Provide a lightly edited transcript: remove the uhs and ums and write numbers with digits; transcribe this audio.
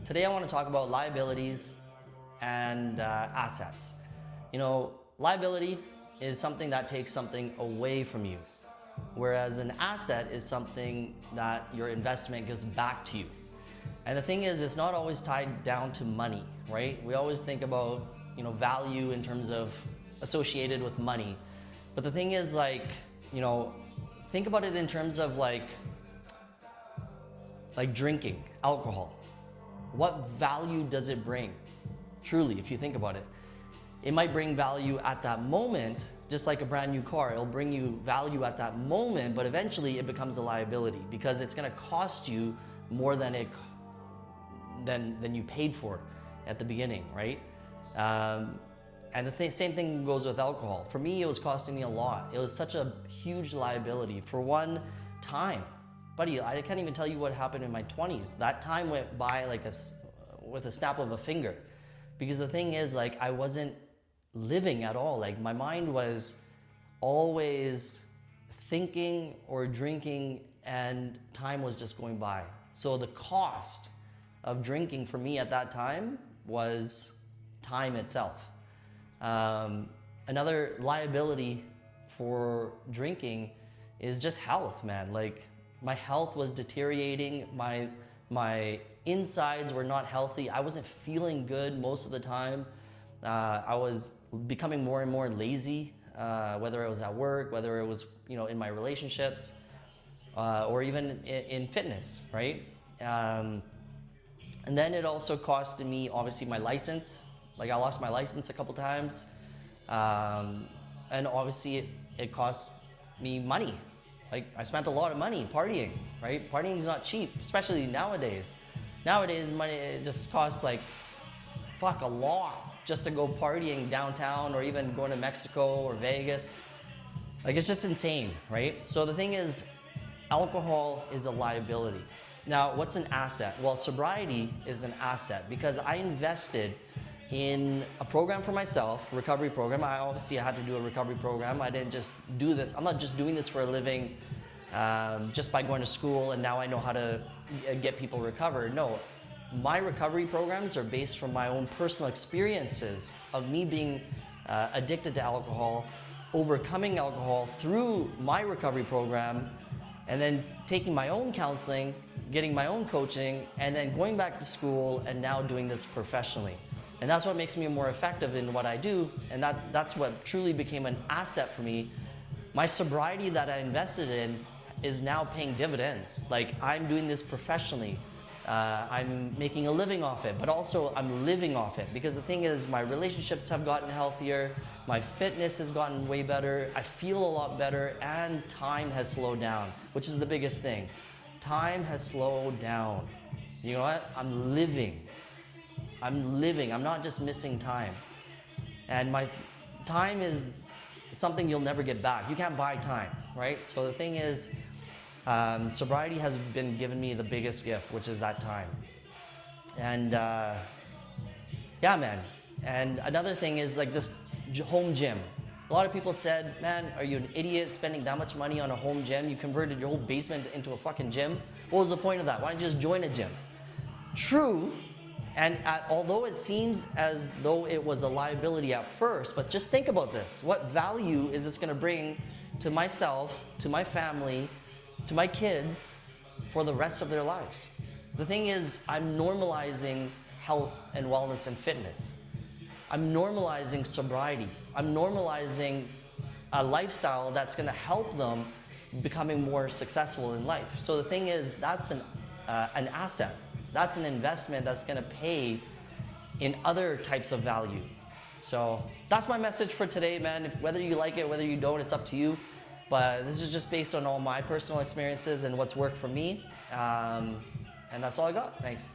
Today I want to talk about liabilities and assets. Liability is something that takes something away from you, whereas an asset is something that your investment gives back to you. And the thing is, it's not always tied down to money, right? We always think about, value in terms of associated with money. But the thing is, think about it in terms of like drinking alcohol. What value does it bring? Truly, if you think about it. It might bring value at that moment, just like a brand new car. It'll bring you value at that moment, but eventually it becomes a liability because it's going to cost you more than you paid for at the beginning, right? And the same thing goes with alcohol. For me, it was costing me a lot. It was such a huge liability. For one, time. Buddy, I can't even tell you what happened in my 20s. That time went by with a snap of a finger. Because the thing is, I wasn't living at all. My mind was always thinking or drinking, and time was just going by. So the cost of drinking for me at that time was time itself. Another liability for drinking is just health, man. My health was deteriorating. My insides were not healthy. I wasn't feeling good most of the time. I was becoming more and more lazy, whether it was at work, whether it was in my relationships, or even in fitness, right? And then it also costed me, obviously, my license. I lost my license a couple times, and obviously it cost me money. I spent a lot of money partying, right? Partying is not cheap, especially nowadays. Nowadays, money, it just costs a lot just to go partying downtown or even going to Mexico or Vegas. It's just insane, right? So the thing is, alcohol is a liability. Now, what's an asset? Well, sobriety is an asset because I invested in a program for myself, recovery program. I had to do a recovery program. I didn't just do this. I'm not just doing this for a living just by going to school and now I know how to get people recovered. No, my recovery programs are based from my own personal experiences of me being addicted to alcohol, overcoming alcohol through my recovery program, and then taking my own counseling, getting my own coaching, and then going back to school and now doing this professionally. And that's what makes me more effective in what I do, and that's what truly became an asset for me. My sobriety that I invested in is now paying dividends. I'm doing this professionally. I'm making a living off it, but also I'm living off it. Because the thing is, my relationships have gotten healthier, my fitness has gotten way better, I feel a lot better, and time has slowed down, which is the biggest thing. Time has slowed down. You know what? I'm living. I'm not just missing time. And my time is something you'll never get back. You can't buy time, right? So the thing is, sobriety has been giving me the biggest gift, which is that time. And yeah, man. And another thing is this home gym. A lot of people said, man, are you an idiot spending that much money on a home gym? You converted your whole basement into a fucking gym. What was the point of that? Why don't you just join a gym? True. And although it seems as though it was a liability at first, but just think about this. What value is this going to bring to myself, to my family, to my kids for the rest of their lives? The thing is, I'm normalizing health and wellness and fitness. I'm normalizing sobriety. I'm normalizing a lifestyle that's going to help them becoming more successful in life. So the thing is, that's an asset. That's an investment that's going to pay in other types of value. So that's my message for today, man. Whether you like it, whether you don't, it's up to you. But this is just based on all my personal experiences and what's worked for me. And that's all I got. Thanks.